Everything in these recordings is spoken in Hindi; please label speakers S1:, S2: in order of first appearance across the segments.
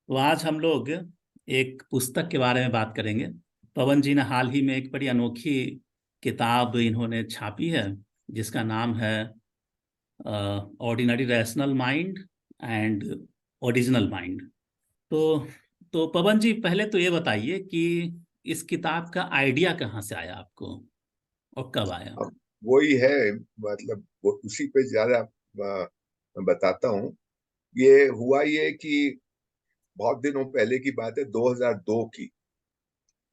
S1: तो आज हम लोग एक पुस्तक के बारे में बात करेंगे। पवन जी ने हाल ही में एक बड़ी अनोखी किताब इन्होंने छापी है, जिसका नाम है ordinary rational mind and original mind. तो तो पवन जी, पहले तो ये बताइए कि इस किताब का आइडिया कहाँ से आया आपको और कब आया।
S2: अब वही है। मतलब वो उसी पे ज्यादा मैं बताता हूँ। ये हुआ ये कि बहुत दिनों पहले की बात है, 2002 की।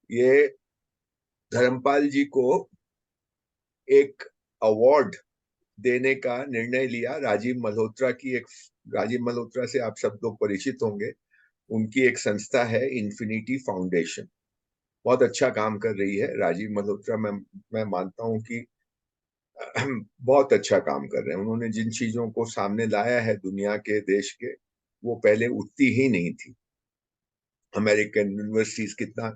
S2: ये धर्मपाल जी को एक अवार्ड देने का निर्णय लिया। राजीव मल्होत्रा की एक राजीव मल्होत्रा से आप सब लोग परिचित होंगे। उनकी एक संस्था है इन्फिनिटी फाउंडेशन। बहुत अच्छा काम कर रही है राजीव मल्होत्रा। मैं मानता हूँ कि बहुत अच्छा काम कर रहे हैं। उन्होंने जिन चीजों को सामने लाया है दुनिया के, देश के, वो पहले उतनी ही नहीं थी। अमेरिकन यूनिवर्सिटीज कितना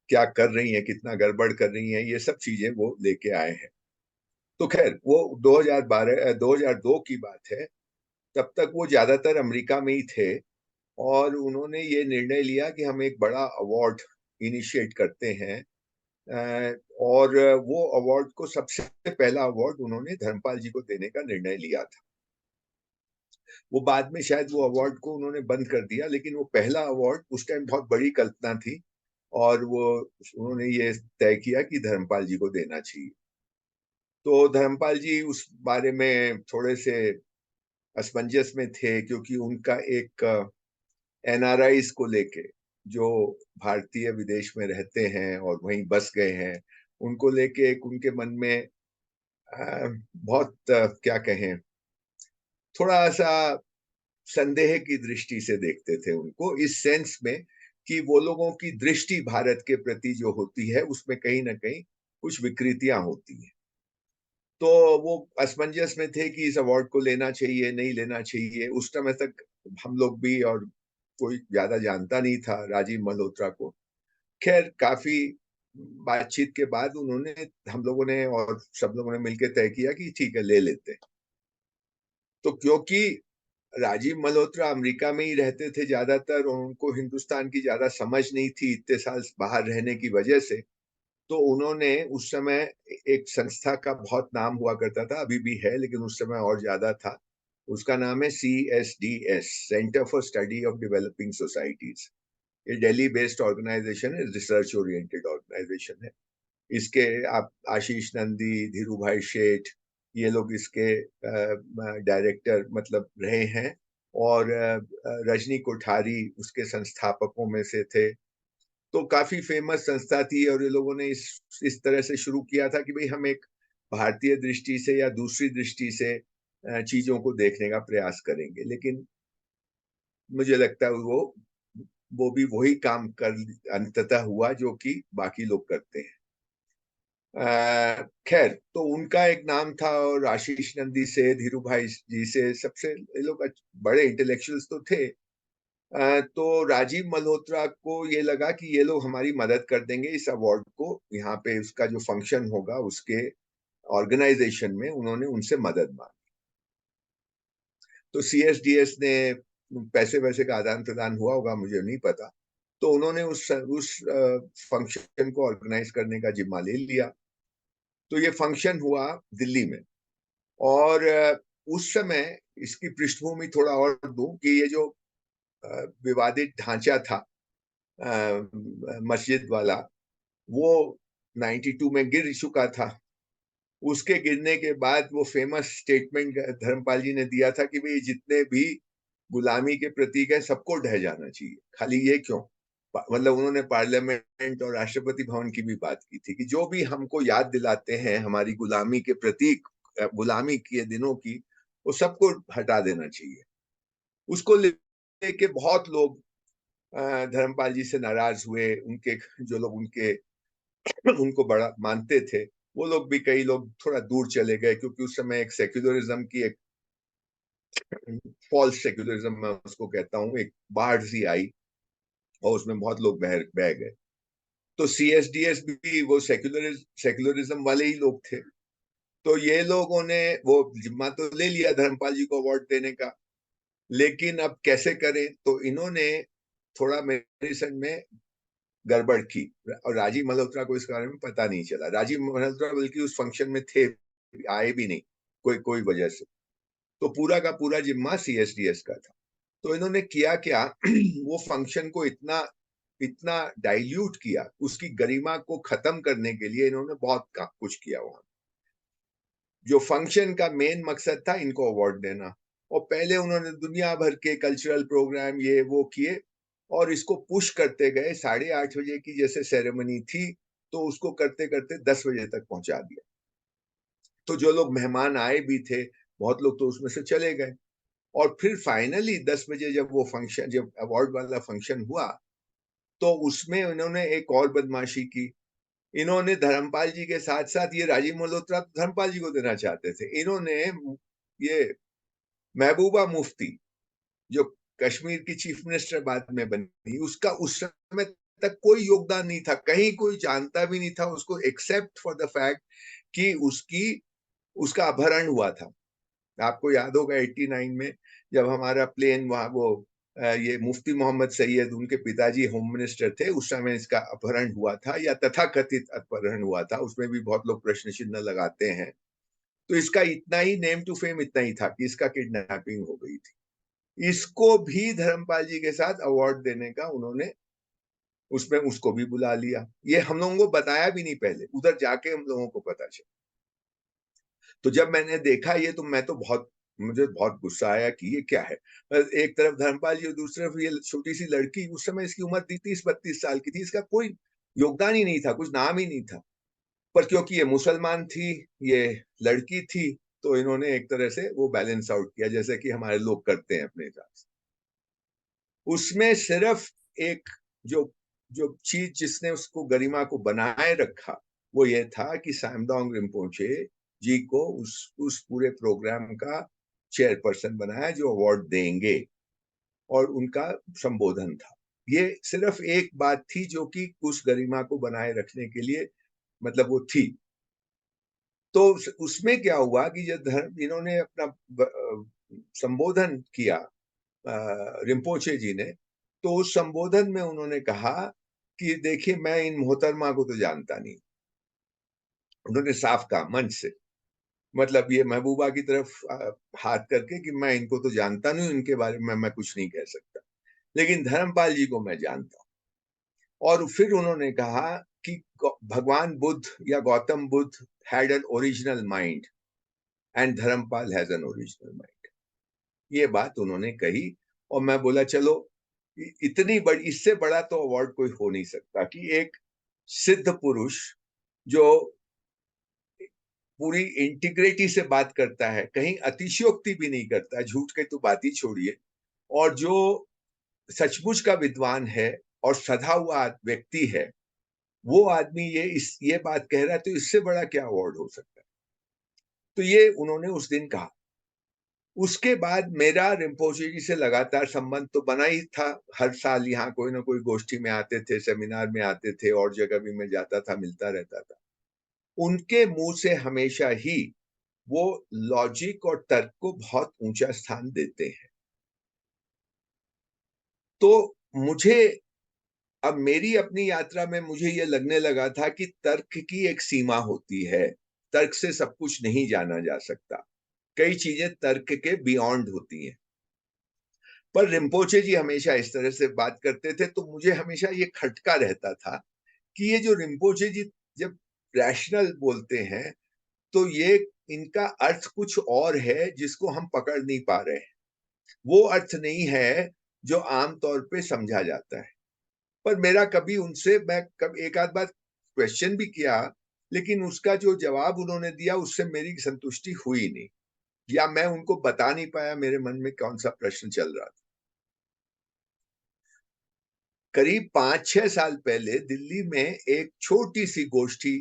S2: क्या कर रही हैं, कितना गड़बड़ कर रही हैं, ये सब चीजें वो लेके आए हैं। तो खैर, वो 2012 2002 की बात है। तब तक वो ज्यादातर अमेरिका में ही थे। और उन्होंने ये निर्णय लिया कि हम एक बड़ा अवार्ड इनिशिएट करते हैं। और वो अवार्ड को, सबसे पहला अवार्ड उन्होंने धर्मपाल जी को देने का निर्णय लिया था। वो बाद में शायद वो अवार्ड को उन्होंने बंद कर दिया, लेकिन वो पहला अवार्ड उस टाइम बहुत बड़ी कल्पना थी। और वो उन्होंने ये तय किया कि धर्मपाल जी को देना चाहिए। तो धर्मपाल जी उस बारे में थोड़े से असमंजस में थे, क्योंकि उनका एक एनआरआईज को लेके, जो भारतीय विदेश में रहते हैं और वहीं बस गए हैं, उनको लेके एक उनके मन में बहुत क्या कहें, थोड़ा सा संदेह की दृष्टि से देखते थे उनको, इस सेंस में कि वो लोगों की दृष्टि भारत के प्रति जो होती है उसमें कहीं ना कहीं कुछ विकृतियां होती हैं। तो वो असमंजस में थे कि इस अवार्ड को लेना चाहिए नहीं लेना चाहिए। उस समय तक हम लोग भी, और कोई ज्यादा जानता नहीं था राजीव मल्होत्रा को। खैर, काफी बातचीत के बाद उन्होंने, हम लोगों ने और सब लोगों ने मिलकर तय किया कि ठीक है, ले लेते हैं। तो क्योंकि राजीव मल्होत्रा अमेरिका में ही रहते थे ज्यादातर, और उनको हिंदुस्तान की ज्यादा समझ नहीं थी इतने साल बाहर रहने की वजह से, तो उन्होंने उस समय एक संस्था का बहुत नाम हुआ करता था, अभी भी है लेकिन उस समय और ज्यादा था। उसका नाम है CSDS, centre for study of developing societies. ये दिल्ली बेस्ड ऑर्गेनाइजेशन है, रिसर्च ओरिएंटेड ऑर्गेनाइजेशन है। इसके आप आशीष नंदी, धीरू भाई शेठ, ये लोग इसके डायरेक्टर मतलब रहे हैं। और रजनी कोठारी उसके संस्थापकों में से थे। तो काफी फेमस संस्था थी, और ये लोगों ने इस तरह से शुरू किया था कि भाई हम एक भारतीय दृष्टि से या दूसरी दृष्टि से चीजों को देखने का प्रयास करेंगे। लेकिन मुझे लगता है वो भी वही काम कर अंततः हुआ जो कि बाकी लोग करते हैं। खैर, तो उनका एक नाम था, और आशीष नंदी से, धीरू भाई जी से, सबसे ये लोग बड़े इंटेलेक्चुअल्स तो थे। तो राजीव मल्होत्रा को ये लगा कि ये लोग हमारी मदद कर देंगे इस अवार्ड को, यहाँ पे उसका जो फंक्शन होगा उसके ऑर्गेनाइजेशन में, उन्होंने उनसे मदद मांगी। तो CSDS ने, पैसे वैसे का आदान प्रदान हुआ होगा, मुझे नहीं पता। तो उन्होंने उस फंक्शन को ऑर्गेनाइज करने का जिम्मा ले लिया। तो ये फंक्शन हुआ दिल्ली में। और उस समय इसकी पृष्ठभूमि थोड़ा और दूं कि ये जो विवादित ढांचा था मस्जिद वाला, वो 92 में गिर चुका था। उसके गिरने के बाद वो फेमस स्टेटमेंट धर्मपाल जी ने दिया था कि भाई जितने भी गुलामी के प्रतीक है सबको ढह जाना चाहिए। खाली ये क्यों, मतलब उन्होंने पार्लियामेंट और राष्ट्रपति भवन की भी बात की थी कि जो भी हमको याद दिलाते हैं हमारी गुलामी के प्रतीक, गुलामी के दिनों की, वो सबको हटा देना चाहिए। उसको लेके बहुत लोग धर्मपाल जी से नाराज हुए। उनके जो लोग उनको बड़ा मानते थे, वो लोग भी, कई लोग थोड़ा दूर चले गए, क्योंकि उस समय एक सेक्युलरिज्म की, एक फॉल्स सेक्युलरिज्म मैं उसको कहता हूँ, एक बाढ़ सी आई, और उसमें बहुत लोग बह बह गए। तो CSDS भी वो सेक्युलरिज्म वाले ही लोग थे। तो ये लोगों ने वो जिम्मा तो ले लिया धर्मपाल जी को अवार्ड देने का, लेकिन अब कैसे करें। तो इन्होंने थोड़ा मेडिसिन में गड़बड़ की, और राजीव मल्होत्रा को इस बारे में पता नहीं चला। राजीव मल्होत्रा बल्कि उस फंक्शन में थे, आए भी नहीं कोई कोई वजह से। तो पूरा का पूरा जिम्मा सीएसडीएस का था। तो इन्होंने किया क्या वो फंक्शन को इतना इतना डाइल्यूट किया, उसकी गरिमा को खत्म करने के लिए इन्होंने बहुत कुछ किया वहां। जो फंक्शन का मेन मकसद था इनको अवार्ड देना, और पहले उन्होंने दुनिया भर के कल्चरल प्रोग्राम ये वो किए, और इसको पुश करते गए। 8:30 बजे की जैसे सेरेमनी थी, तो उसको करते करते 10 बजे तक पहुंचा दिया। तो जो लोग मेहमान आए भी थे, बहुत लोग तो उसमें से चले गए। और फिर फाइनली 10 बजे जब वो फंक्शन, जब अवार्ड वाला फंक्शन हुआ, तो उसमें इन्होंने एक और बदमाशी की। इन्होंने धर्मपाल जी के साथ साथ, ये राजीव मल्होत्रा धर्मपाल जी को देना चाहते थे, इन्होंने ये महबूबा मुफ्ती जो कश्मीर की चीफ मिनिस्टर बाद में बनी, उसका उस समय तक कोई योगदान नहीं था, कहीं कोई जानता भी नहीं था उसको, एक्सेप्ट फॉर द फैक्ट कि उसका अपहरण हुआ था। आपको याद होगा 89 में जब हमारा प्लेन वहां वो ये मुफ्ती मोहम्मद सैयद, उनके पिताजी होम मिनिस्टर थे, उस समय इसका अपहरण हुआ था, या तथाकथित अपहरण हुआ था। उसमें भी बहुत लोग प्रश्न चिन्ह लगाते हैं। तो इसका इतना ही नेम टू फेम इतना ही था कि इसका किडनैपिंग हो गई थी। इसको भी धर्मपाल जी के साथ अवार्ड देने का उन्होंने, उसमें उसको भी बुला लिया। ये हम लोगों को बताया भी नहीं पहले, उधर जाके हम लोगों को पता चला। तो जब मैंने देखा ये, तो मैं तो मुझे बहुत गुस्सा आया कि ये क्या है। एक तरफ धर्मपाल जी और दूसरी तरफ ये छोटी सी लड़की, उस समय इसकी उम्र थी 30-32 साल की थी, इसका कोई योगदान ही नहीं था, कुछ नाम ही नहीं था। पर क्योंकि ये मुसलमान थी, ये लड़की थी, तो इन्होंने एक तरह से वो बैलेंस आउट किया, जैसे कि हमारे लोग करते हैं अपने हिसाब से। उसमें सिर्फ एक जो जो चीज जिसने उसको गरिमा को बनाए रखा, वो ये था कि सैमडोंग रिम्पोचे जी को उस पूरे प्रोग्राम का चेयरपर्सन बनाया, जो अवार्ड देंगे, और उनका संबोधन था। ये सिर्फ एक बात थी जो कि उस गरिमा को बनाए रखने के लिए, मतलब वो थी। तो उसमें क्या हुआ कि जब इन्होंने अपना संबोधन किया रिम्पोचे जी ने, तो उस संबोधन में उन्होंने कहा कि देखिए, मैं इन मोहतरमा को तो जानता नहीं। उन्होंने साफ कहा मंच से, मतलब ये महबूबा की तरफ हाथ करके कि मैं इनको तो जानता नहीं, इनके बारे में मैं कुछ नहीं कह सकता, लेकिन धर्मपाल जी को मैं जानता हूं। और फिर उन्होंने कहा कि भगवान बुद्ध या Gautam Buddha had an original mind and Dharmapal has an original mind. ये बात उन्होंने कही, और मैं बोला चलो, इतनी बड़ी, इससे बड़ा तो अवार्ड कोई हो नहीं सकता कि एक सिद्ध पुरुष जो पूरी इंटीग्रिटी से बात करता है, कहीं अतिशयोक्ति भी नहीं करता, झूठ के तो बात ही छोड़िए, और जो सचमुच का विद्वान है और सधा हुआ व्यक्ति है, वो आदमी ये बात कह रहा है, तो इससे बड़ा क्या अवार्ड हो सकता है। तो ये उन्होंने उस दिन कहा। उसके बाद मेरा रिम्पोचे जी से लगातार संबंध तो बना ही था। हर साल यहाँ कोई ना कोई गोष्ठी में आते थे, सेमिनार में आते थे, और जगह भी मैं जाता था, मिलता रहता था। उनके मुंह से हमेशा ही वो लॉजिक और तर्क को बहुत ऊंचा स्थान देते हैं। तो मुझे अब मेरी अपनी यात्रा में मुझे ये लगने लगा था कि तर्क की एक सीमा होती है, तर्क से सब कुछ नहीं जाना जा सकता, कई चीजें तर्क के बियॉन्ड होती हैं। पर रिम्पोचे जी हमेशा इस तरह से बात करते थे, तो मुझे हमेशा ये खटका रहता था कि ये जो रिम्पोचे जी जब रैशनल बोलते हैं, तो ये इनका अर्थ कुछ और है जिसको हम पकड़ नहीं पा रहे हैं। वो अर्थ नहीं है जो आमतौर पे समझा जाता है। पर मेरा कभी उनसे, मैं कभी एक आध बार क्वेश्चन भी किया, लेकिन उसका जो जवाब उन्होंने दिया उससे मेरी संतुष्टि हुई नहीं, या मैं उनको बता नहीं पाया मेरे मन में कौन सा प्रश्न चल रहा था। करीब 5-6 साल पहले दिल्ली में एक छोटी सी गोष्ठी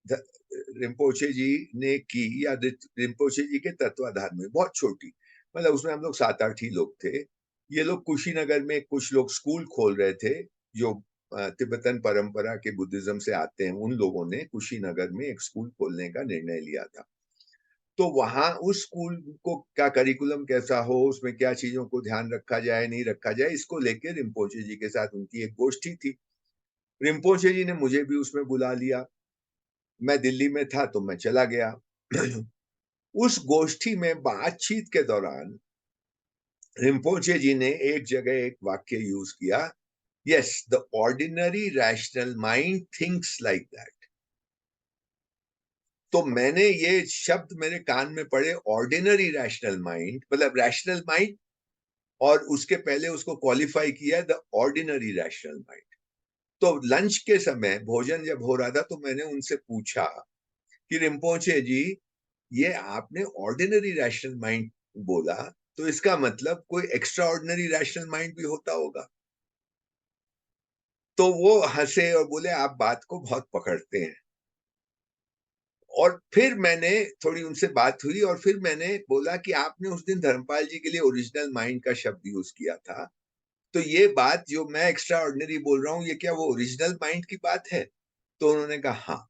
S2: रिम्पोचे जी ने की, या रिम्पोचे जी के तत्वाधान में, बहुत छोटी, मतलब उसमें हम लोग 7-8 ही लोग थे। ये लोग कुशीनगर में कुछ लोग स्कूल खोल रहे थे, जो तिब्बतन परंपरा के बुद्धिज्म से आते हैं। उन लोगों ने कुशीनगर में एक स्कूल खोलने का निर्णय लिया था। तो वहां उस स्कूल को का करिकुलम कैसा हो, उसमें क्या चीजों को ध्यान रखा जाए नहीं रखा जाए, इसको लेकर रिम्पोचे जी के साथ उनकी एक गोष्ठी थी। रिम्पोचे जी ने मुझे भी उसमें बुला लिया। मैं दिल्ली में था तो मैं चला गया। उस गोष्ठी में बातचीत के दौरान रिम्पोचे जी ने एक जगह एक वाक्य यूज किया, yes the ordinary rational mind thinks like that. तो मैंने ये शब्द मेरे कान में पड़े, ऑर्डिनरी रैशनल माइंड, मतलब रैशनल माइंड, और उसके पहले उसको क्वालिफाई किया द ऑर्डिनरी रैशनल माइंड। तो लंच के समय भोजन जब हो रहा था तो मैंने उनसे पूछा कि रिम्पोचे जी, ये आपने ऑर्डिनरी रैशनल माइंड बोला, तो इसका मतलब कोई एक्स्ट्रा ऑर्डिनरी रैशनल माइंड भी होता होगा। तो वो हंसे और बोले आप बात को बहुत पकड़ते हैं। और फिर मैंने थोड़ी उनसे बात हुई और फिर मैंने बोला कि आपने उस दिन धर्मपाल जी के लिए ओरिजिनल माइंड का शब्द यूज किया था, तो ये बात जो मैं एक्स्ट्रा ऑर्डिनरी बोल रहा हूं, ये क्या वो ओरिजिनल माइंड की बात है? तो उन्होंने कहा हाँ।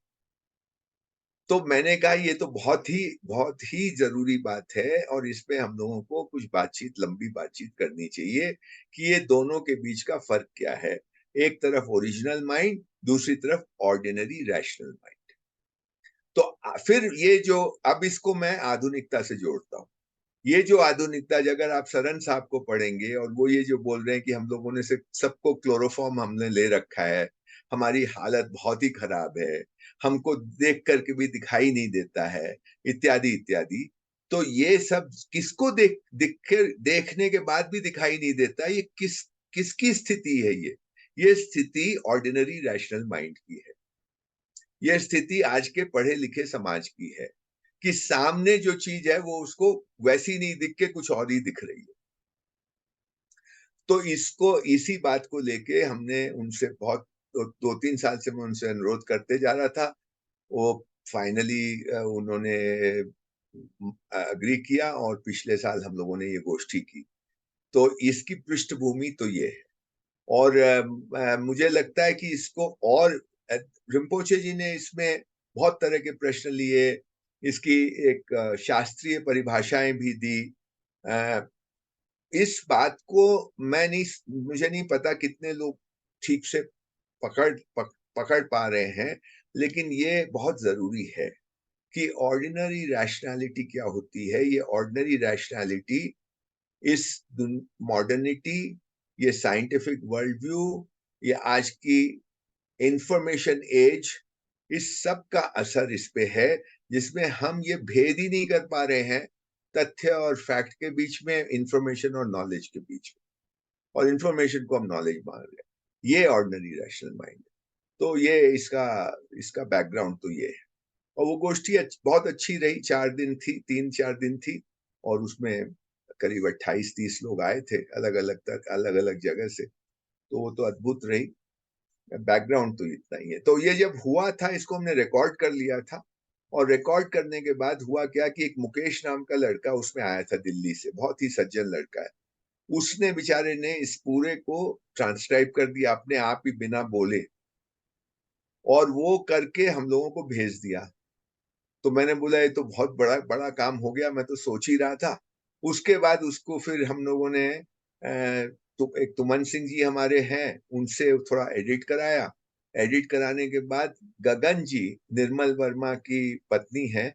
S2: तो मैंने कहा ये तो बहुत ही जरूरी बात है और इस पे हम लोगों को कुछ बातचीत, लंबी बातचीत करनी चाहिए कि ये दोनों के बीच का फर्क क्या है। एक तरफ ओरिजिनल माइंड, दूसरी तरफ ऑर्डिनरी रैशनल माइंड। तो फिर ये जो, अब इसको मैं आधुनिकता से जोड़ता हूँ। ये जो आधुनिकता, अगर आप सरन साहब को पढ़ेंगे और वो ये जो बोल रहे हैं कि हम लोगों ने से सबको क्लोरोफॉर्म हमने ले रखा है, हमारी हालत बहुत ही खराब है, हमको देख करके भी दिखाई नहीं देता है, इत्यादि इत्यादि। तो ये सब किसको देखने के बाद भी दिखाई नहीं देता, ये किसकी स्थिति है? ये स्थिति ऑर्डिनरी रैशनल माइंड की है। यह स्थिति आज के पढ़े लिखे समाज की है कि सामने जो चीज है वो उसको वैसी नहीं दिख के कुछ और ही दिख रही है। तो इसको, इसी बात को लेके हमने उनसे बहुत, 2-3 साल से मैं उनसे अनुरोध करते जा रहा था। वो फाइनली उन्होंने अग्री किया और पिछले साल हम लोगों ने ये गोष्ठी की। तो इसकी पृष्ठभूमि तो ये है। और मुझे लगता है कि इसको और रिम्पोचे जी ने इसमें बहुत तरह के प्रश्न लिए, इसकी एक शास्त्रीय परिभाषाएं भी दी। इस बात को मुझे नहीं पता कितने लोग ठीक से पकड़ पा रहे हैं, लेकिन ये बहुत जरूरी है कि ऑर्डिनरी रैशनैलिटी क्या होती है। ये ऑर्डिनरी रैशनैलिटी इस मॉडर्निटी, ये साइंटिफिक वर्ल्ड व्यू, ये आज की इंफॉर्मेशन एज, इस सब का असर इस पे है, जिसमें हम ये भेद ही नहीं कर पा रहे हैं तथ्य और फैक्ट के बीच में, इंफॉर्मेशन और नॉलेज के बीच में, और इंफॉर्मेशन को हम नॉलेज मान रहे हैं। ये ऑर्डिनरी रैशनल माइंड। तो ये इसका इसका बैकग्राउंड तो ये है। और वो गोष्ठी बहुत अच्छी रही, 4 दिन थी, 3-4 दिन थी, और उसमें करीब 28-30 लोग आए थे, अलग अलग जगह से। तो वो तो अद्भुत रही। बैकग्राउंड तो इतना ही है। तो ये जब हुआ था, इसको हमने रिकॉर्ड कर लिया था। और रिकॉर्ड करने के बाद हुआ क्या कि एक मुकेश नाम का लड़का उसमें आया था दिल्ली से, बहुत ही सज्जन लड़का है। उसने बेचारे ने इस पूरे को ट्रांसक्राइब कर दिया अपने आप ही, बिना बोले, और वो करके हम लोगों को भेज दिया। तो मैंने बोला ये तो बहुत बड़ा बड़ा काम हो गया, मैं तो सोच ही रहा था। उसके बाद उसको फिर हम लोगों ने तो एक तुमन सिंह जी हमारे हैं, उनसे थोड़ा एडिट कराया। एडिट कराने के बाद गगन जी, निर्मल वर्मा की पत्नी है,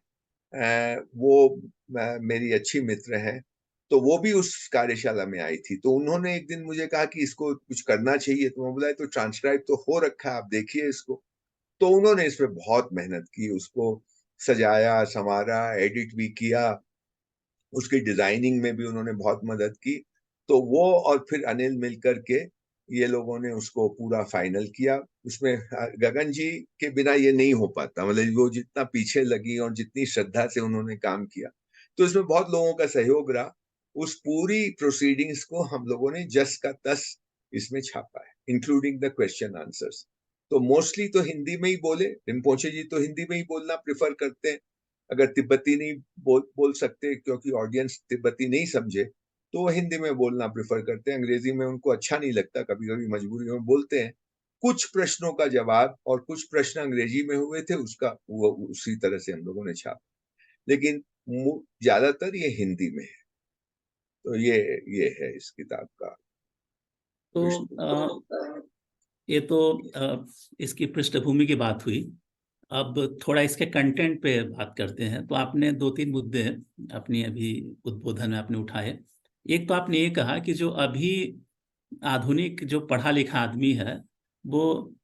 S2: वो मेरी अच्छी मित्र है, तो वो भी उस कार्यशाला में आई थी। तो उन्होंने एक दिन मुझे कहा कि इसको कुछ करना चाहिए। तो मैं बोला तो ट्रांसक्राइब तो हो रखा है, आप देखिए इसको। तो उन्होंने इसमें बहुत मेहनत की, उसको सजाया संवारा, एडिट भी किया, उसकी डिजाइनिंग में भी उन्होंने बहुत मदद की। तो वो और फिर अनिल मिलकर के ये लोगों ने उसको पूरा फाइनल किया। उसमें गगन जी के बिना ये नहीं हो पाता, मतलब वो जितना पीछे लगी और जितनी श्रद्धा से उन्होंने काम किया, तो इसमें बहुत लोगों का सहयोग रहा। उस पूरी प्रोसीडिंग्स को हम लोगों ने जस का तस इसमें छापा है, इंक्लूडिंग द क्वेश्चन आंसर्स। तो मोस्टली तो हिंदी में ही बोले, रिम्पोचे जी तो हिंदी में ही बोलना प्रेफर करते हैं। अगर तिब्बती नहीं बोल सकते, क्योंकि ऑडियंस तिब्बती नहीं समझे, तो वो हिंदी में बोलना प्रेफर करते हैं। अंग्रेजी में उनको अच्छा नहीं लगता, कभी कभी मजबूरी में बोलते हैं। कुछ प्रश्नों का जवाब और कुछ प्रश्न अंग्रेजी में हुए थे, उसका वो उसी तरह से हम लोगों ने छापा। लेकिन ज्यादातर ये हिंदी में है। तो ये है इस किताब का
S1: तो
S2: विषय।
S1: ये तो इसकी पृष्ठभूमि की बात हुई। अब थोड़ा इसके कंटेंट पे बात करते हैं। तो आपने दो तीन मुद्दे अपनी अभी उद्बोधन में आपने उठाए। एक तो आपने ये कहा कि जो अभी आधुनिक जो पढ़ा लिखा आदमी है, वो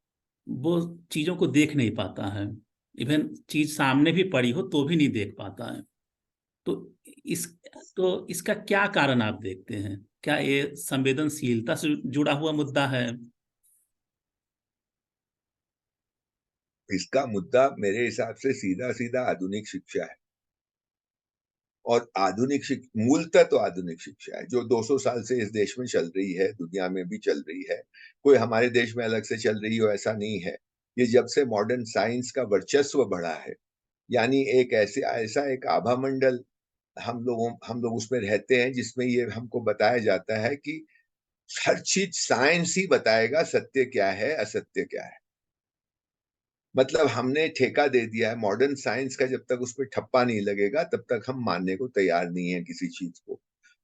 S1: वो चीजों को देख नहीं पाता है। इवन चीज सामने भी पड़ी हो तो भी नहीं देख पाता है। तो इस तो इसका क्या कारण आप देखते हैं? क्या ये संवेदनशीलता से जुड़ा हुआ मुद्दा है?
S2: इसका मुद्दा मेरे हिसाब से सीधा सीधा आधुनिक शिक्षा है। और आधुनिक शिक्षा मूलतः तो आधुनिक शिक्षा है जो 200 साल से इस देश में चल रही है, दुनिया में भी चल रही है। कोई हमारे देश में अलग से चल रही हो ऐसा नहीं है। ये जब से मॉडर्न साइंस का वर्चस्व बढ़ा है, यानी एक ऐसे ऐसा एक आभा मंडल हम लोग उसमें रहते हैं जिसमें ये हमको बताया जाता है कि हर चीज साइंस ही बताएगा सत्य क्या है असत्य क्या है। मतलब हमने ठेका दे दिया है मॉडर्न साइंस का, जब तक उस पर ठप्पा नहीं लगेगा तब तक हम मानने को तैयार नहीं है किसी चीज को।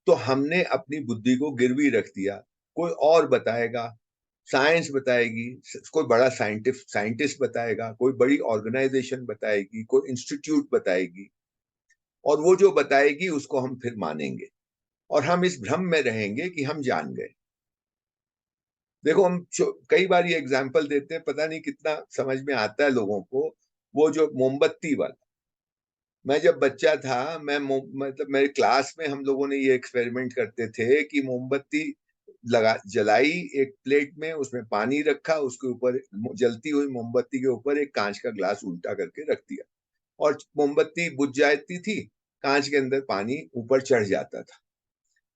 S2: तो हमने अपनी बुद्धि को गिरवी रख दिया। कोई और बताएगा, साइंस बताएगी, कोई बड़ा साइंटिस्ट बताएगा, कोई बड़ी ऑर्गेनाइजेशन बताएगी, कोई इंस्टीट्यूट बताएगी, और वो जो बताएगी उसको हम फिर मानेंगे। और हम इस भ्रम में रहेंगे कि हम जान गए। देखो हम कई बार ये एग्जाम्पल देते हैं, पता नहीं कितना समझ में आता है लोगों को। वो जो मोमबत्ती वाला, मैं जब बच्चा था, मतलब मेरे क्लास में हम लोगों ने ये एक्सपेरिमेंट करते थे कि मोमबत्ती लगा जलाई एक प्लेट में, उसमें पानी रखा, उसके ऊपर जलती हुई मोमबत्ती के ऊपर एक कांच का ग्लास उल्टा करके रख दिया, और मोमबत्ती बुझ जाती थी, कांच के अंदर पानी ऊपर चढ़ जाता था।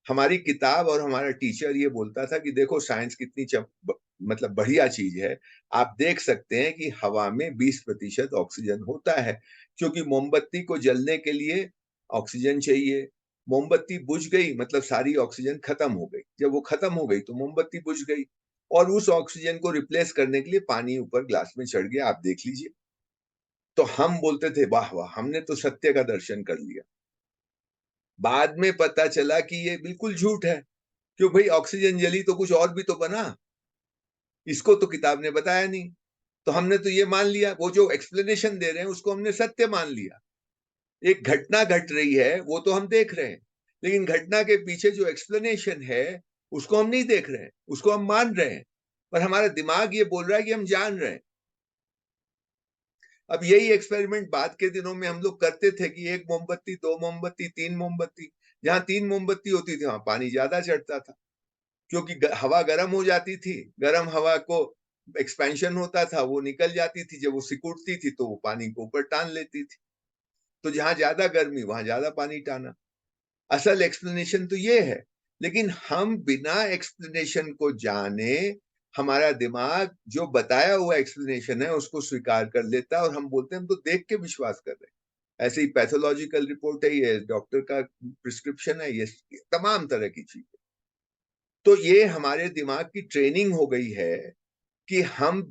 S2: हमारी किताब और हमारा टीचर ये बोलता था कि देखो साइंस कितनी मतलब बढ़िया चीज है। आप देख सकते हैं कि हवा में 20% ऑक्सीजन होता है, क्योंकि मोमबत्ती को जलने के लिए ऑक्सीजन चाहिए। मोमबत्ती बुझ गई मतलब सारी ऑक्सीजन खत्म हो गई। जब वो खत्म हो गई तो मोमबत्ती बुझ गई, और उस ऑक्सीजन को रिप्लेस करने के लिए पानी ऊपर ग्लास में चढ़ गया। आप देख लीजिए। तो हम बोलते थे वाह वाह, हमने तो सत्य का दर्शन कर लिया। बाद में पता चला कि ये बिल्कुल झूठ है। क्यों भाई, ऑक्सीजन जली तो कुछ और भी तो बना, इसको तो किताब ने बताया नहीं। तो हमने तो ये मान लिया, वो जो एक्सप्लेनेशन दे रहे हैं उसको हमने सत्य मान लिया। एक घटना घट रही है वो तो हम देख रहे हैं, लेकिन घटना के पीछे जो एक्सप्लेनेशन है उसको हम नहीं देख रहे हैं, उसको हम मान रहे हैं। पर हमारा दिमाग ये बोल रहा है कि हम जान रहे हैं। अब यही एक्सपेरिमेंट बाद के दिनों में हम लोग करते थे कि एक मोमबत्ती, दो मोमबत्ती, तीन मोमबत्ती। जहां तीन मोमबत्ती होती थी वहां पानी ज्यादा चढ़ता था, क्योंकि हवा गर्म हो जाती थी। गर्म हवा को एक्सपेंशन होता था, वो निकल जाती थी, जब वो सिकुड़ती थी तो वो पानी को ऊपर टान लेती थी। तो जहां ज्यादा गर्मी वहां ज्यादा पानी टाना। असल एक्सप्लेनेशन तो ये है। लेकिन हम बिना एक्सप्लेनेशन को जाने, हमारा दिमाग जो बताया हुआ एक्सप्लेनेशन है उसको स्वीकार कर लेता है, और हम बोलते हैं हम तो देख के विश्वास कर रहे हैं। ऐसे ही पैथोलॉजिकल रिपोर्ट है, ये डॉक्टर का प्रिस्क्रिप्शन है, ये तमाम तरह की चीज। तो ये हमारे दिमाग की ट्रेनिंग हो गई है कि हम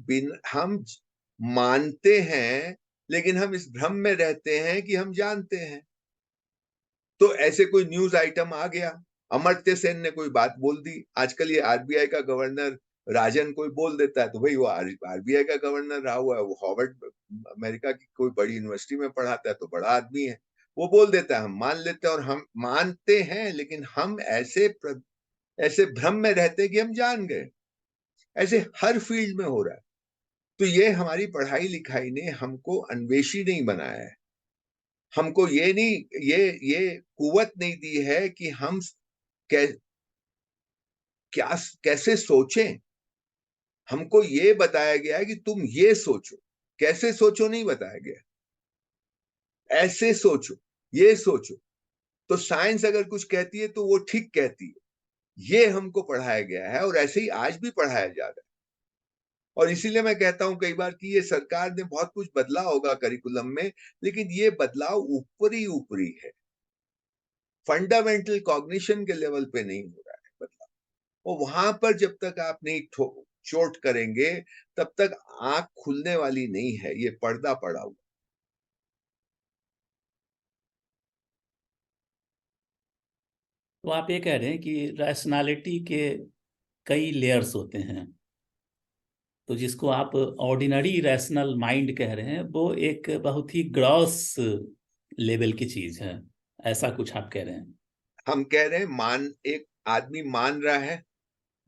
S2: मानते हैं, लेकिन हम इस भ्रम में रहते हैं कि हम जानते हैं। तो ऐसे कोई न्यूज आइटम आ गया, अमर्त्य सेन ने कोई बात बोल दी। आजकल ये आरबीआई का गवर्नर राजन कोई बोल देता है तो भाई वो आरबीआई का गवर्नर रहा हुआ है, वो हार्वर्ड अमेरिका की कोई बड़ी यूनिवर्सिटी में पढ़ाता है, तो बड़ा आदमी है। वो बोल देता है, हम मान लेते हैं, और हम मानते हैं, लेकिन हम ऐसे भ्रम में रहते हैं कि हम जान गए। ऐसे हर फील्ड में हो रहा है। तो ये हमारी पढ़ाई लिखाई ने हमको अन्वेषी नहीं बनाया है। हमको ये नहीं, ये कुवत नहीं दी है कि हम कै, क्या कैसे सोचें। हमको ये बताया गया है कि तुम ये सोचो। कैसे सोचो नहीं बताया गया, ऐसे सोचो, ये सोचो। तो साइंस अगर कुछ कहती है तो वो ठीक कहती है, ये हमको पढ़ाया गया है, और ऐसे ही आज भी पढ़ाया जा रहा है। और इसीलिए मैं कहता हूं कई बार कि ये सरकार ने बहुत कुछ बदला होगा करिकुलम में, लेकिन ये बदलाव ऊपरी ऊपरी है, फंडामेंटल कॉग्निशन के लेवल पे नहीं हो रहा है बदलाव। और वहां पर जब तक आप नहीं चोट करेंगे तब तक आंख खुलने वाली नहीं है, ये पर्दा पड़ा हुआ।
S1: तो आप ये कह रहे हैं कि रैशनैलिटी के कई लेयर्स होते हैं, तो जिसको आप ऑर्डिनरी रैशनल माइंड कह रहे हैं वो एक बहुत ही ग्रॉस लेवल की चीज है, ऐसा कुछ आप कह रहे हैं?
S2: हम कह रहे हैं मान एक आदमी मान रहा है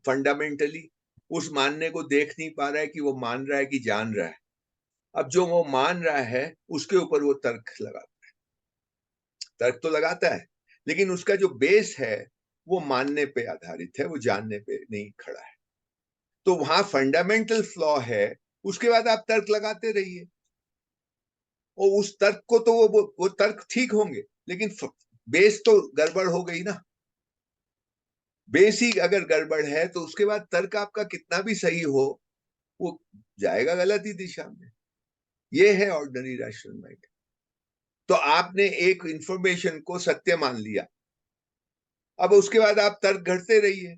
S2: फंडामेंटली, उस मानने को देख नहीं पा रहा है कि वो मान रहा है कि जान रहा है। अब जो वो मान रहा है उसके ऊपर वो तर्क लगाता है, तर्क तो लगाता है, लेकिन उसका जो बेस है वो मानने पे आधारित है, वो जानने पे नहीं खड़ा है। तो वहां फंडामेंटल फ्लॉ है, उसके बाद आप तर्क लगाते रहिए, और उस तर्क को तो वो तर्क ठीक होंगे, लेकिन बेस तो गड़बड़ हो गई ना। बेस ही अगर गड़बड़ है तो उसके बाद तर्क आपका कितना भी सही हो, वो जाएगा गलत ही दिशा में। ये है ऑर्डिनरी रैशनल माइंड। तो आपने एक इंफॉर्मेशन को सत्य मान लिया, अब उसके बाद आप तर्क घड़ते रहिए,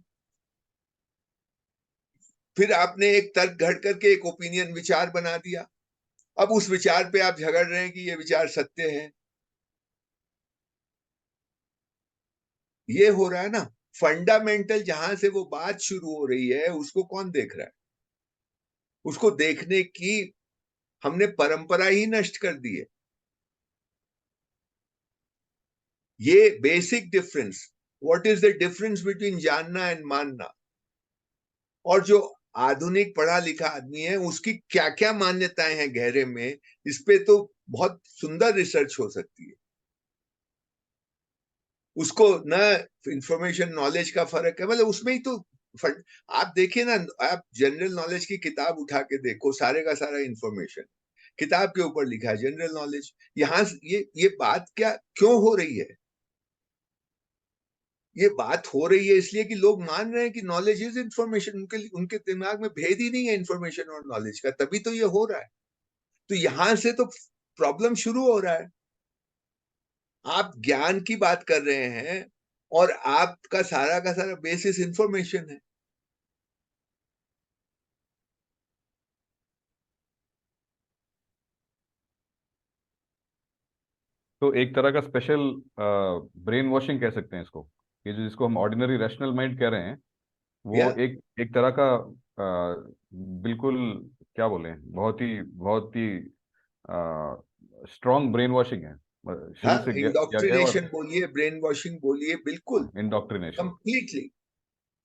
S2: फिर आपने एक तर्क घड़ करके एक ओपिनियन विचार बना दिया, अब उस विचार पे आप झगड़ रहे हैं कि ये विचार सत्य है। ये हो रहा है ना। फंडामेंटल जहां से वो बात शुरू हो रही है उसको कौन देख रहा है? उसको देखने की हमने परंपरा ही नष्ट कर दी है। ये basic difference, what is the difference between जानना एंड मानना, और जो आधुनिक पढ़ा लिखा आदमी है उसकी क्या क्या मान्यताएं हैं गहरे में, इस पे तो बहुत सुंदर रिसर्च हो सकती है। उसको न इंफॉर्मेशन नॉलेज का फर्क है, मतलब उसमें ही तो आप देखिए ना, आप जनरल नॉलेज की किताब उठा के देखो, सारे का सारा इंफॉर्मेशन किताब के ऊपर लिखा है, जनरल नॉलेज। यहाँ ये बात क्या क्यों हो रही है? ये बात हो रही है इसलिए कि लोग मान रहे हैं कि नॉलेज इज इंफॉर्मेशन, उनके दिमाग में भेद ही नहीं है इंफॉर्मेशन और नॉलेज का, तभी तो ये हो रहा है। तो यहां से तो प्रॉब्लम शुरू हो रहा है। आप ज्ञान की बात कर रहे हैं और आपका सारा का सारा बेसिस इंफॉर्मेशन है।
S3: तो एक तरह का स्पेशल ब्रेन वॉशिंग कह सकते हैं इसको, ये जो जिसको हम ऑर्डिनरी रैशनल माइंड कह रहे हैं,
S2: या
S3: वो एक एक तरह का बिल्कुल, क्या बोलें, बहुत ही स्ट्रॉन्ग ब्रेन वॉशिंग है,
S2: हाँ,
S3: शुरू से किया गया और
S2: इंडोक्ट्रिनेशन बोलिए, ब्रेन वॉशिंग बोलिए, बिल्कुल
S3: इंडोक्ट्रिनेशन।
S2: कंप्लीटली।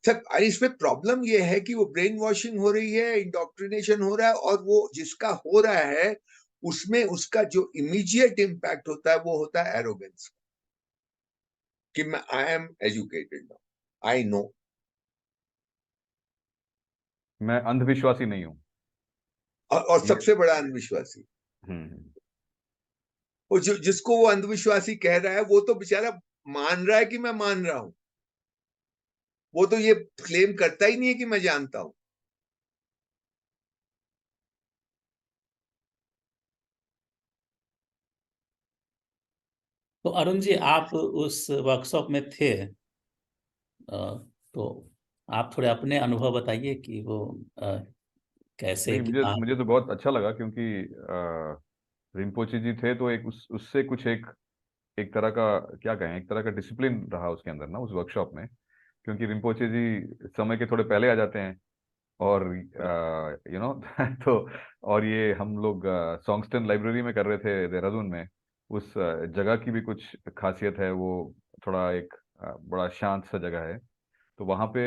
S2: सर अरे इसमें प्रॉब्लम ये है कि वो ब्रेन वॉशिंग हो रही है, इंडोक्ट्रिनेशन हो रहा है, और वो जिसका हो रहा है उसमें उसका जो इमीडिएट इम्पैक्ट होता है वो होता है एरोगेंस, कि मैं I am educated now, I know.
S3: मैं अंधविश्वासी नहीं हूँ।
S2: और
S3: ये
S2: सबसे बड़ा अंधविश्वासी,
S3: हम्म।
S2: वो जो जिसको वो अंधविश्वासी कह रहा है वो तो बेचारा मान रहा है कि मैं मान रहा हूं, वो तो ये क्लेम करता ही नहीं है कि मैं जानता हूं।
S1: तो अरुण जी, आप उस वर्कशॉप में थे, तो आप थोड़े अपने अनुभव बताइए कि वो कैसे
S3: नहीं, मुझे
S1: किताब।
S3: मुझे तो बहुत अच्छा लगा, क्योंकि रिम्पोची जी थे तो एक उससे कुछ एक एक तरह का, क्या कहें, एक तरह का डिसिप्लिन रहा उसके अंदर ना, उस वर्कशॉप में। क्योंकि रिम्पोचे जी समय के थोड़े पहले आ जाते हैं, और तो और ये हम लोग सॉन्गस्टन लाइब्रेरी में कर रहे थे देहरादून में। उस जगह की भी कुछ खासियत है, वो थोड़ा एक बड़ा शांत सा जगह है। तो वहाँ पे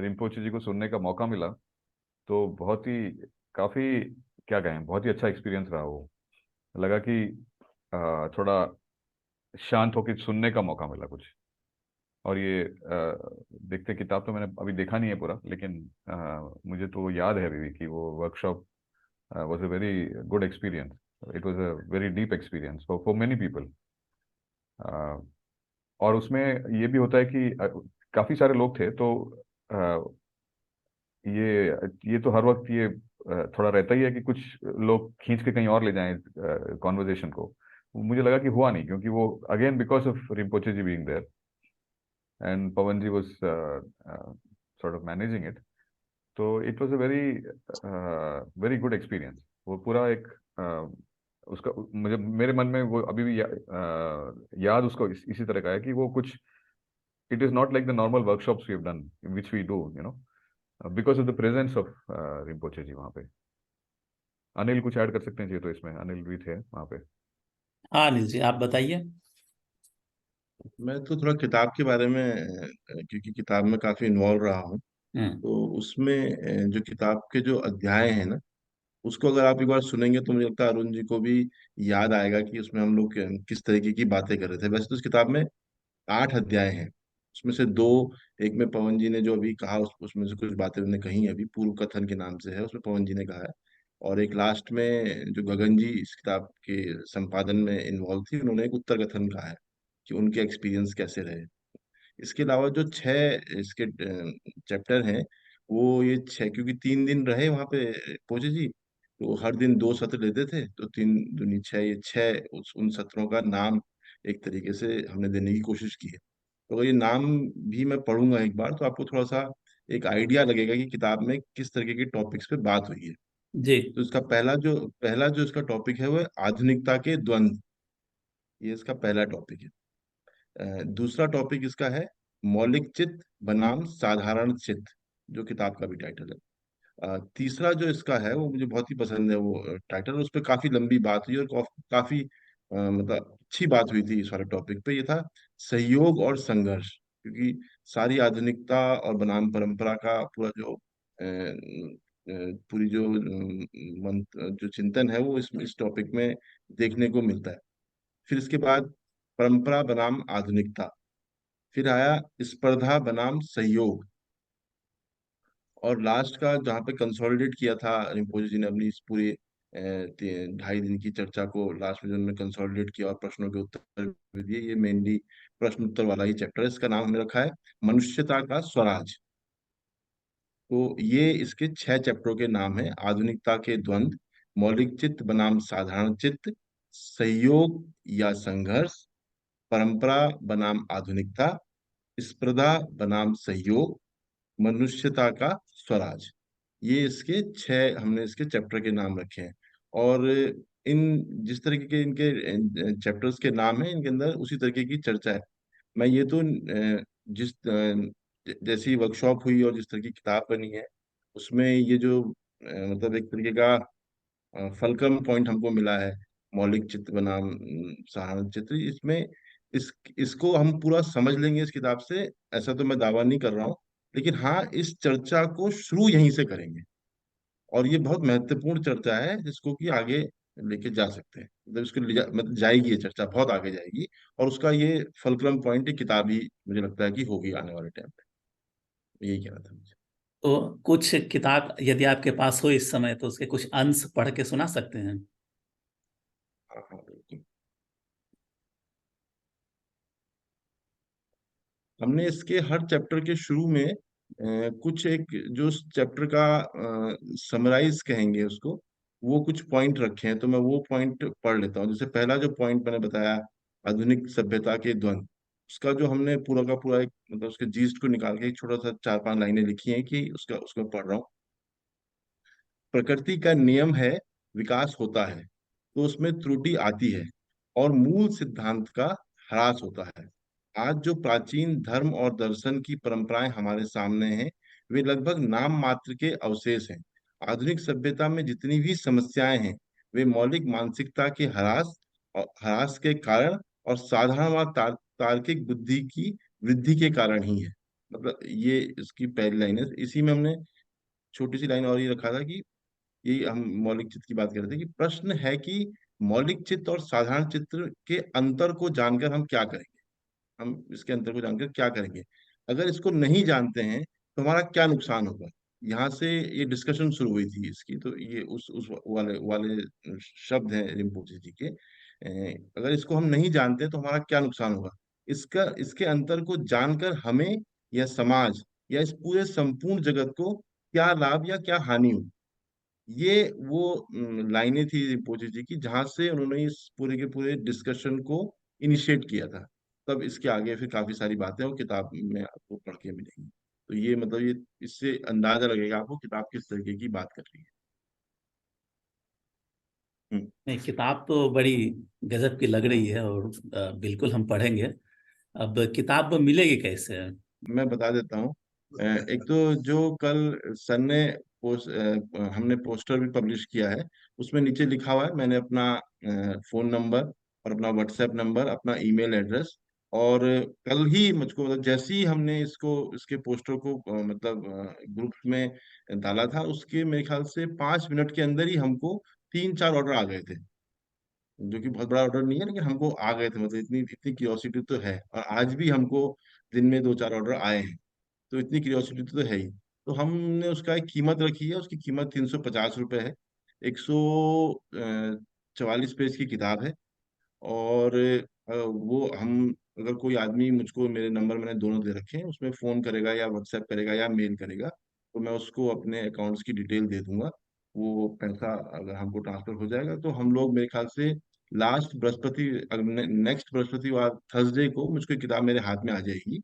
S3: रिम्पोचे जी को सुनने का मौका मिला, तो बहुत ही, काफ़ी, क्या कहें, बहुत ही अच्छा एक्सपीरियंस रहा वो। लगा कि थोड़ा शांत होकर सुनने का मौका मिला कुछ। और ये देखते, किताब तो मैंने अभी देखा नहीं है पूरा, लेकिन मुझे तो याद है अभी भी कि वो workshop was a very good experience. It was a very deep experience for many people. और उसमें ये भी होता है कि काफ़ी सारे लोग थे, तो अ, ये तो हर वक्त ये थोड़ा रहता ही है कि कुछ लोग खींच के कहीं और ले जाएं कॉन्वर्जेशन को। मुझे लगा कि हुआ नहीं, क्योंकि वो again because of Rinpoche ji being there and Pawan ji was sort of managing it. तो it was a very very good experience. वो पूरा एक उसका, मुझे मेरे मन में वो अभी भी याद उसको इसी तरह का है कि वो कुछ it is not like the normal workshops we have done, which we do, because of the presence of Rinpoche जी वहाँ पे। अनिल कुछ ऐड कर सकते हैं जी, तो इसमें अनिल भी थे वहाँ पे।
S1: हाँ अनिल जी, आप बताइए।
S4: मैं तो थोड़ा किताब के बारे में क्योंकि किताब में काफी इन्वॉल्व रहा हूँ,
S1: हम्म।
S4: तो उसमें जो किताब के जो अध्याय हैं ना, उसको अगर आप एक बार सुनेंगे तो मुझे लगता है अरुण जी को भी याद आएगा कि उसमें हम लोग किस तरीके की बातें कर रहे थे। वैसे तो इस किताब में 8 अध्याय हैं, उसमें से दो, एक में पवन जी ने जो अभी कहा उसमें से कुछ बातें उन्होंने कही अभी, पूर्व कथन के नाम से है, उसमें पवन जी ने कहा है। और एक लास्ट में जो गगन जी इस किताब के संपादन में इन्वॉल्व थी, उन्होंने एक उत्तर कथन कहा है कि उनके एक्सपीरियंस कैसे रहे। इसके अलावा जो 6 इसके चैप्टर हैं, वो ये 6, क्योंकि 3 दिन रहे वहां पे पहुंचे जी, तो हर दिन 2 सत्र लेते थे, तो 3 दूनी 6, ये 6 उन सत्रों का नाम एक तरीके से हमने देने की कोशिश की है। तो अगर ये नाम भी मैं पढ़ूंगा एक बार, तो आपको थोड़ा सा एक आइडिया लगेगा कि किताब में किस तरीके के टॉपिक्स पे बात हुई है।
S1: जी।
S4: तो इसका पहला जो इसका टॉपिक है वो है आधुनिकता के द्वंद्व। ये इसका पहला टॉपिक है। दूसरा टॉपिक इसका है मौलिक चित्त बनाम साधारण चित्त, जो किताब का भी टाइटल है। तीसरा जो इसका है वो मुझे बहुत ही पसंद है, वो टाइटल, उस पर काफी लंबी बात हुई और काफी मतलब अच्छी बात हुई थी। इस वाले टॉपिक पे ये था सहयोग और संघर्ष, क्योंकि सारी आधुनिकता और बनाम परंपरा का पूरा जो पूरी जो मंत्र जो चिंतन है वो इस टॉपिक में देखने को मिलता है। फिर इसके बाद परंपरा बनाम आधुनिकता, फिर आया स्पर्धा बनाम सहयोग, और लास्ट का जहाँ पे कंसोलिडेट किया था रिम्पोची जी ने अपनी इस पूरे 2.5 दिन की चर्चा को, लास्ट में जो उन्होंने कंसोलिडेट किया और प्रश्नों के उत्तर भी दिए, ये मेनली प्रश्न उत्तर वाला ही चैप्टर है। इसका नाम हमने रखा है मनुष्यता का स्वराज। तो ये इसके 6 चैप्टरों के नाम है, आधुनिकता के द्वंद्व, मौलिक चित्त बनाम साधारण चित्त, सहयोग या संघर्ष, परंपरा बनाम आधुनिकता, स्पर्धा बनाम सहयोग, मनुष्यता का स्वराज। ये इसके 6 हमने इसके चैप्टर के नाम रखे हैं। और इन जिस तरीके के इनके चैप्टर्स के नाम हैं, इनके अंदर उसी तरीके की चर्चा है। मैं ये तो जैसी वर्कशॉप हुई और जिस तरह की किताब बनी है, उसमें ये जो मतलब एक तरीके का फलक्रम पॉइंट हमको मिला है, मौलिक चित्र बनाम साधारण चित्र, इसमें इसको हम पूरा समझ लेंगे इस किताब से, ऐसा तो मैं दावा नहीं कर रहा हूँ, लेकिन हाँ इस चर्चा को शुरू यहीं से करेंगे। और ये बहुत महत्वपूर्ण चर्चा है जिसको कि आगे लेके जा सकते हैं, मतलब इसको मतलब जाएगी, ये चर्चा बहुत आगे जाएगी। और उसका ये फलक्रम पॉइंट एक किताब ही मुझे लगता है कि होगी आने वाले टाइम पे। यही कहना था मुझे।
S1: तो कुछ किताब यदि आपके पास हो इस समय तो उसके कुछ अंश पढ़ के सुना सकते हैं।
S4: हाँ हाँ बिल्कुल। हमने इसके हर चैप्टर के शुरू में कुछ एक जो चैप्टर का समराइज कहेंगे उसको, वो कुछ पॉइंट रखे हैं, तो मैं वो पॉइंट पढ़ लेता हूँ। जैसे पहला जो पॉइंट मैंने बताया, आधुनिक सभ्यता के द्वंद, उसका जो हमने पूरा का पूरा एक मतलब उसके जीस्ट को निकाल के एक छोटा सा 4-5 लाइनें लिखी हैं कि उसका उसको पढ़ रहा हूँ। प्रकृति का नियम है विकास होता है तो उसमें त्रुटि आती है और मूल सिद्धांत का ह्रास होता है। आज जो प्राचीन धर्म और दर्शन की परंपराएं हमारे सामने हैं, वे लगभग नाम मात्र के अवशेष हैं। आधुनिक सभ्यता में जितनी भी समस्याएं हैं, वे मौलिक मानसिकता के ह्रास के कारण और साधारण व तार्किक बुद्धि की वृद्धि के कारण ही है। मतलब ये इसकी पहली लाइन है। इसी में हमने छोटी सी लाइन और ये रखा था कि ये हम मौलिक चित्त की बात कर रहे थे, कि प्रश्न है कि मौलिक चित्त और साधारण चित्र के अंतर को जानकर हम क्या करेंगे, हम इसके अंतर को जानकर क्या करेंगे, अगर इसको नहीं जानते हैं तो हमारा क्या नुकसान होगा। यहाँ से ये डिस्कशन शुरू हुई थी इसकी, तो ये उस वाले वाले शब्द हैं रिम्पोचे जी के। अगर इसको हम नहीं जानते तो हमारा क्या नुकसान होगा, इसका इसके अंतर को जानकर हमें या समाज या इस पूरे संपूर्ण जगत को क्या लाभ या क्या हानि होगी। ये वो लाइनें थी रिम्पोची जी की, जहां से उन्होंने इस पूरे के पूरे डिस्कशन को इनिशिएट किया था। तब इसके आगे फिर काफी सारी बातें और किताब में आपको पढ़ के मिलेंगी। तो ये मतलब ये इससे अंदाजा लगेगा आपको किताब किस तरीके की बात कर रही है। हम्म।
S1: नहीं, किताब तो बड़ी गजब की लग रही है और बिल्कुल हम पढ़ेंगे। अब किताब मिलेगी कैसे?
S4: मैं बता देता हूँ। एक तो जो कल सर ने हमने पोस्टर भी पब्लिश किया है, उसमें नीचे लिखा हुआ है, मैंने अपना फोन नंबर और अपना व्हाट्सएप नंबर, अपना ईमेल एड्रेस, और कल ही मुझको मतलब जैसे ही हमने इसके पोस्टर को मतलब ग्रुप में डाला था, उसके मेरे ख्याल से 5 मिनट के अंदर ही हमको 3-4 ऑर्डर आ गए थे, जो कि बहुत बड़ा ऑर्डर नहीं है, लेकिन हमको आ गए थे। मतलब इतनी इतनी क्यूरियोसिटी तो है, और आज भी हमको दिन में 2-4 ऑर्डर आए हैं, तो इतनी क्यूरियोसिटी तो है ही। तो हमने उसका एक कीमत रखी है, उसकी कीमत 350 रुपये है। 144 पेज की किताब है। और वो हम, अगर कोई आदमी मुझको, मेरे नंबर मैंने दोनों दे रखे हैं, उसमें फोन करेगा या व्हाट्सएप करेगा या मेल करेगा, तो मैं उसको अपने अकाउंट्स की डिटेल दे दूंगा। वो पैसा अगर हमको ट्रांसफर हो जाएगा, तो हम लोग मेरे ख्याल से लास्ट बृहस्पति, नेक्स्ट बृहस्पतिवार, थर्सडे को मुझको किताब मेरे हाथ में आ जाएगी।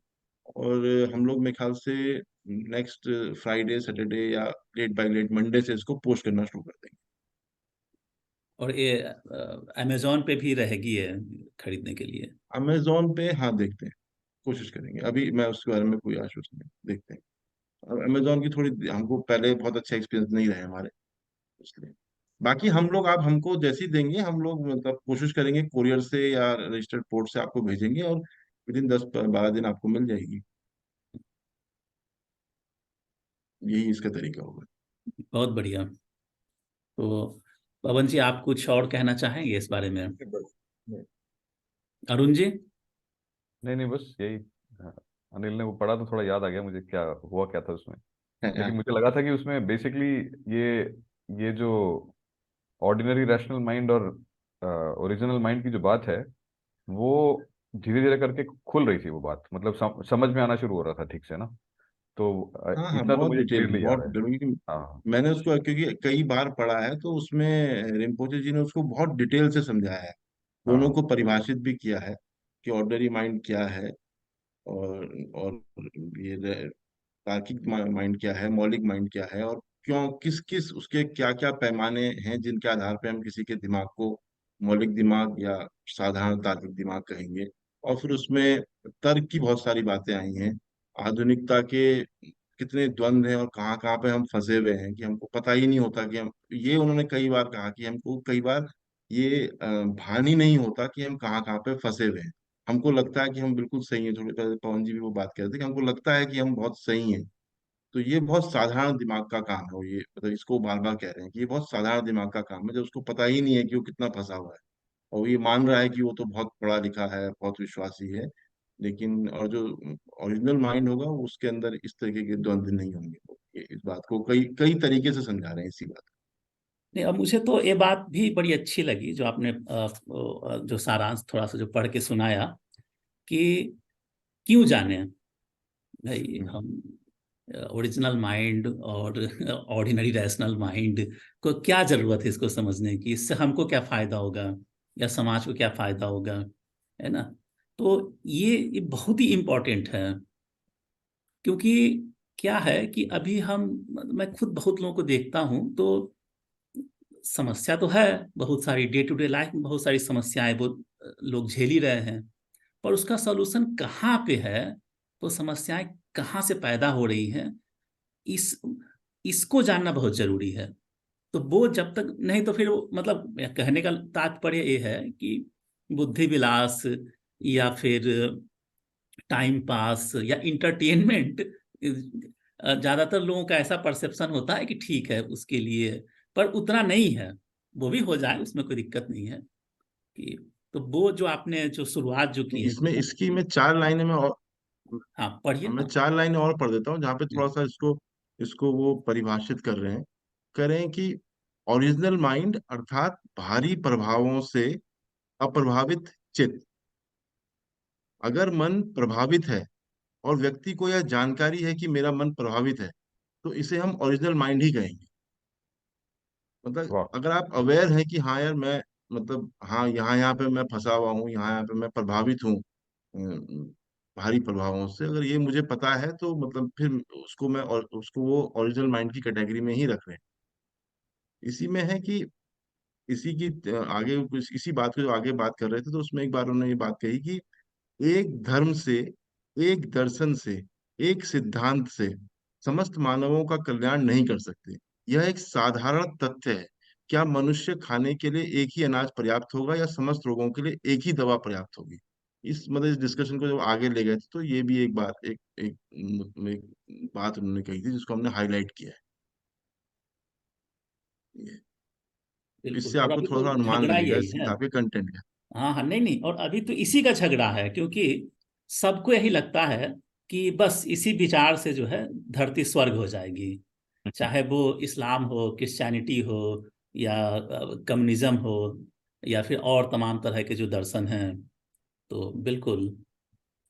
S4: और हम लोग मेरे ख्याल से नेक्स्ट फ्राइडे, सैटरडे, या लेट बाय लेट मंडे से इसको पोस्ट करना शुरू कर देंगे।
S1: और ये अमेजोन पे भी रहेगी है खरीदने के लिए?
S4: अमेजोन पे, हाँ, देखते हैं, कोशिश करेंगे। अभी मैं उसके बारे में कोई आश्वासन नहीं, देखते हैं। और अमेजोन की थोड़ी, हमको पहले बहुत अच्छा एक्सपीरियंस नहीं रहे हमारे, इसलिए। बाकी हम लोग, आप हमको जैसी देंगे, हम लोग मतलब कोशिश करेंगे कोरियर से या रजिस्टर्ड पोर्ट से आपको भेजेंगे, और विद इन 10-12 दिन आपको मिल जाएगी। यही इसका तरीका होगा।
S1: बहुत बढ़िया। तो पवन जी, आप कुछ और कहना चाहेंगे इस बारे में?
S2: बस नहीं।
S1: अरुण जी?
S3: नहीं नहीं, बस यही। हाँ, अनिल ने वो पढ़ा तो थोड़ा याद आ गया मुझे, क्या हुआ क्या था उसमें। लेकिन मुझे लगा था कि उसमें बेसिकली ये जो ऑर्डिनरी रैशनल माइंड और ओरिजिनल माइंड की जो बात है, वो धीरे धीरे करके खुल रही थी वो बात, मतलब समझ में आना शुरू हो रहा था ठीक से ना। तो
S4: हाँ हाँ,
S3: इतना तो
S4: बहुत
S3: मुझे
S4: डिटेल में,
S3: क्लियरली याद
S4: बहुत
S3: है।
S4: क्योंकि
S3: हाँ
S4: मैंने उसको, क्योंकि कई बार पढ़ा है, तो उसमें रिम्पोचे जी ने उसको बहुत डिटेल से समझाया है, दोनों
S3: हाँ
S4: को परिभाषित भी किया है कि ऑर्डनरी माइंड क्या है, और ये तार्किक माइंड क्या है, मौलिक माइंड क्या है, और क्यों, किस किस उसके क्या क्या पैमाने हैं जिनके आधार पे हम किसी के दिमाग को मौलिक दिमाग या साधारण तार्किक दिमाग कहेंगे। और फिर उसमें तर्क की बहुत सारी बातें आई हैं, आधुनिकता के कितने द्वंद्व हैं, और कहाँ कहाँ पे हम फंसे हुए हैं कि हमको पता ही नहीं होता कि हम, ये उन्होंने कई बार कहा कि हमको कई बार ये भान ही नहीं होता कि हम कहाँ कहाँ पे फंसे हुए हैं। हमको लगता है कि हम बिल्कुल सही हैं, थोड़े पहले पवन जी भी वो बात कर रहे थे कि हमको लगता है कि हम बहुत सही हैं। तो ये बहुत साधारण दिमाग का काम है, वो ये मतलब इसको बार बार कह रहे हैं कि ये बहुत साधारण दिमाग का काम है, जब उसको पता ही नहीं है कि वो कितना फंसा हुआ है, और वो ये मान रहा है कि वो तो बहुत पढ़ा लिखा है, बहुत विश्वासी है। लेकिन और जो ओरिजिनल माइंड होगा, उसके अंदर इस तरीके के द्वंद्व नहीं होंगे। वो इस बात को कई कई तरीके से समझा रहे हैं, इसी बात
S1: नहीं, अब मुझे तो ये बात भी बड़ी अच्छी लगी जो आपने जो सारांश थोड़ा सा जो पढ़ के सुनाया, कि क्यों जाने भाई
S4: को।
S1: हम ओरिजिनल माइंड और ऑर्डिनरी रैशनल माइंड को क्या जरूरत है इसको समझने की, इससे हमको क्या फायदा होगा या समाज को क्या फायदा होगा, है ना? तो ये बहुत ही इम्पोर्टेंट है। क्योंकि क्या है कि अभी हम, मैं खुद बहुत लोगों को देखता हूं, तो समस्या तो है बहुत सारी, डे टू डे लाइफ में बहुत सारी समस्याएं वो लोग झेल ही रहे हैं, पर उसका सॉल्यूशन कहाँ पे है, तो समस्याएं कहाँ से पैदा हो रही हैं, इस इसको जानना बहुत जरूरी है। तो वो जब तक नहीं, तो फिर मतलब कहने का तात्पर्य ये है कि बुद्धि विलास या फिर टाइम पास या इंटरटेनमेंट, ज्यादातर लोगों का ऐसा परसेप्शन होता है कि ठीक है उसके लिए, पर उतना नहीं है। वो भी हो जाए, उसमें कोई दिक्कत नहीं है कि, तो वो जो आपने जो शुरुआत जो की
S4: नहीं,
S1: है
S4: इसमें
S1: किताब
S4: इसकी
S1: की।
S4: मैं 4 लाइनें में और,
S1: हाँ, पढ़िए
S4: मैं
S1: ना।
S4: 4 लाइनें और पढ़ देता हूँ, जहाँ पे थोड़ा
S1: हम्म,
S4: सा इसको इसको वो परिभाषित कर रहे हैं। करें कि ओरिजिनल माइंड अर्थात भारी प्रभावों से अप्रभावित चित्त। अगर मन प्रभावित है और व्यक्ति को यह जानकारी है कि मेरा मन प्रभावित है, तो इसे हम ओरिजिनल माइंड ही कहेंगे। मतलब
S3: वाह।
S4: अगर आप अवेयर हैं कि हाँ यार, मैं मतलब हाँ, यहाँ यहाँ पे मैं फंसा हुआ हूँ, यहाँ यहाँ पे मैं प्रभावित हूँ भारी प्रभावों से, अगर ये मुझे पता है, तो मतलब फिर उसको मैं, और उसको वो ओरिजिनल माइंड की कैटेगरी में ही रख रहे हैं। इसी में है कि इसी की आगे इसी बात को जो आगे बात कर रहे थे, तो उसमें एक बार उन्होंने ये बात कही कि एक धर्म से, एक दर्शन से, एक सिद्धांत से समस्त मानवों का कल्याण नहीं कर सकते। यह एक साधारण तथ्य है। क्या मनुष्य खाने के लिए एक ही अनाज पर्याप्त होगा या समस्त रोगों के लिए एक ही दवा पर्याप्त होगी? इस डिस्कशन को जब आगे ले गए थे तो ये भी एक बात, एक बात उन्होंने कही थी जिसको हमने हाईलाइट किया है।
S1: बिल्कुल।
S4: इससे
S1: और
S4: आपको
S1: अभी
S4: थोड़ा
S1: तो
S4: सा अनुमान
S1: झगड़ा
S4: लगेगा
S1: यही
S4: इस
S1: है।
S4: किताब के कंटेंट का।
S1: हाँ हाँ, नहीं नहीं, और अभी तो इसी का झगड़ा है, क्योंकि सबको यही लगता है कि बस इसी विचार से जो है धरती स्वर्ग हो जाएगी। चाहे वो इस्लाम हो, क्रिश्चियनिटी हो, या कम्युनिज्म हो, या फिर और तमाम तरह के जो दर्शन हैं। तो बिल्कुल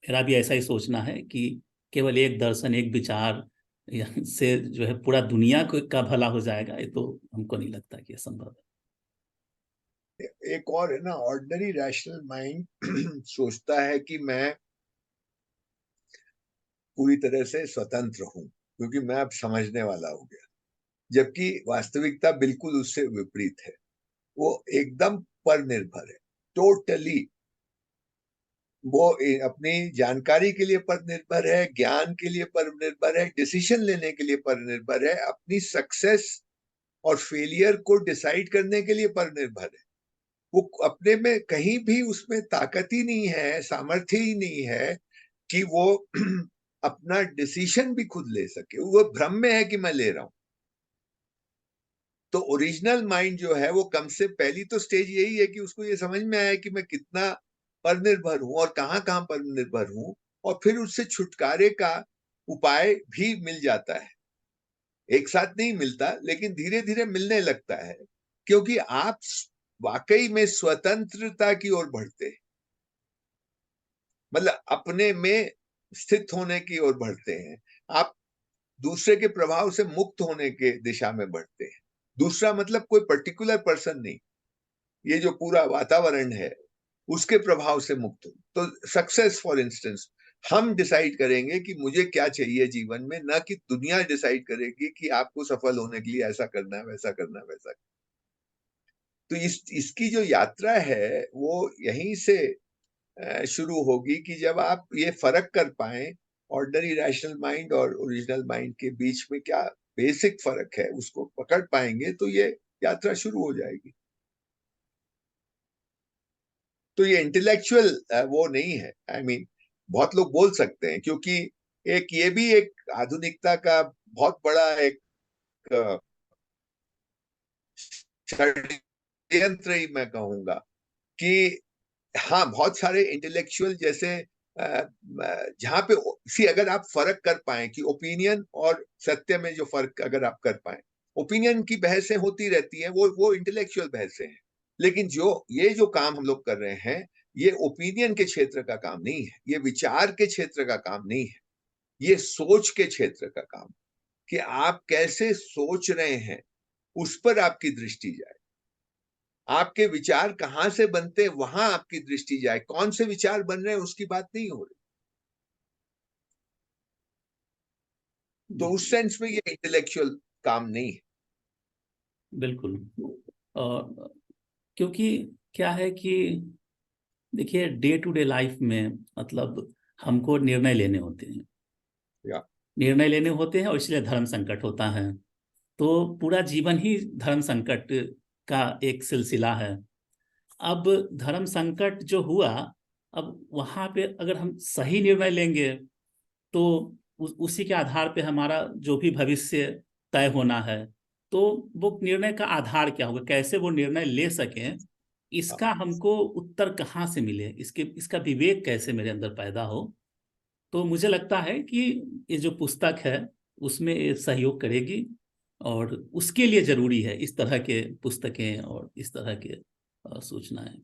S1: मेरा भी ऐसा ही सोचना है कि केवल एक दर्शन, एक विचार से जो है पूरा दुनिया का भला हो जाएगा, ये तो हमको नहीं लगता कि ये संभव
S2: एक और है ना, ऑर्डिनरी रैशनल माइंड सोचता है कि मैं पूरी तरह से स्वतंत्र हूं क्योंकि मैं अब समझने वाला हो गया, जबकि वास्तविकता बिल्कुल उससे विपरीत है। वो एकदम पर निर्भर है, टोटली। वो अपनी जानकारी के लिए पर निर्भर है, ज्ञान के लिए पर निर्भर है, डिसीजन लेने के लिए पर निर्भर है, अपनी सक्सेस और फेलियर को डिसाइड करने के लिए पर निर्भर है। वो अपने में कहीं भी उसमें ताकत ही नहीं है, सामर्थ्य ही नहीं है कि वो अपना डिसीजन भी खुद ले सके। वो भ्रम में है कि मैं ले रहा हूं। तो ओरिजिनल माइंड जो है वो कम से पहली तो स्टेज यही है कि उसको ये समझ में आया कि मैं कितना पर निर्भर हूं और कहां कहां पर निर्भर हूं, और फिर उससे छुटकारे का उपाय भी मिल जाता है। एक साथ नहीं मिलता, लेकिन धीरे धीरे मिलने लगता है, क्योंकि आप वाकई में स्वतंत्रता की ओर बढ़ते हैं। मतलब अपने में स्थित होने की ओर बढ़ते हैं। आप दूसरे के प्रभाव से मुक्त होने के दिशा में बढ़ते हैं। दूसरा मतलब कोई पर्टिकुलर पर्सन नहीं, ये जो पूरा वातावरण है उसके प्रभाव से मुक्त हो। तो सक्सेस फॉर इंस्टेंस, हम डिसाइड करेंगे कि मुझे क्या चाहिए जीवन में, ना कि दुनिया डिसाइड करेगी कि आपको सफल होने के लिए ऐसा करना है, वैसा करना है, वैसा। तो इसकी जो यात्रा है वो यहीं से शुरू होगी कि जब आप ये फर्क कर पाए ऑर्डिनरी रैशनल माइंड और ओरिजिनल माइंड के बीच में क्या बेसिक फर्क है, उसको पकड़ पाएंगे तो ये यात्रा शुरू हो जाएगी। तो ये इंटेलेक्चुअल वो नहीं है। आई मीन बहुत लोग बोल सकते हैं, क्योंकि एक ये भी एक आधुनिकता का बहुत बड़ा एक षड्यंत्र ही मैं कहूंगा कि हाँ, बहुत सारे इंटेलेक्चुअल जैसे जहां पे सी अगर आप फर्क कर पाए कि ओपिनियन और सत्य में जो फर्क अगर आप कर पाए, ओपिनियन की बहसें होती रहती हैं, वो इंटेलेक्चुअल बहसें हैं। लेकिन जो काम हम लोग कर रहे हैं, ये ओपिनियन के क्षेत्र का काम नहीं है, ये विचार के क्षेत्र का काम नहीं है, ये सोच के क्षेत्र का काम, कि आप कैसे सोच रहे हैं उस पर आपकी दृष्टि जाए। आपके विचार कहां से बनते हैं वहां आपकी दृष्टि जाए, कौन से विचार बन रहे हैं उसकी बात नहीं हो रही। तो
S1: है।
S2: उस सेंस में ये इंटेलेक्चुअल काम नहीं है।
S1: बिल्कुल। और क्योंकि क्या है कि देखिए, डे टू डे लाइफ में मतलब हमको निर्णय लेने होते हैं,
S2: या
S1: निर्णय लेने होते हैं, और इसलिए धर्म संकट होता है। तो पूरा जीवन ही धर्म संकट का एक सिलसिला है। अब धर्म संकट जो हुआ, अब वहां पे अगर हम सही निर्णय लेंगे तो उसी के आधार पे हमारा जो भी भविष्य तय होना है, तो वो निर्णय का आधार क्या होगा, कैसे वो निर्णय ले सकें, इसका हमको उत्तर कहाँ से मिले, इसका विवेक कैसे मेरे अंदर पैदा हो। तो मुझे लगता है कि ये जो पुस्तक है उसमें ये सहयोग करेगी, और उसके लिए जरूरी है इस तरह के पुस्तकें और इस तरह के सूचनाएं।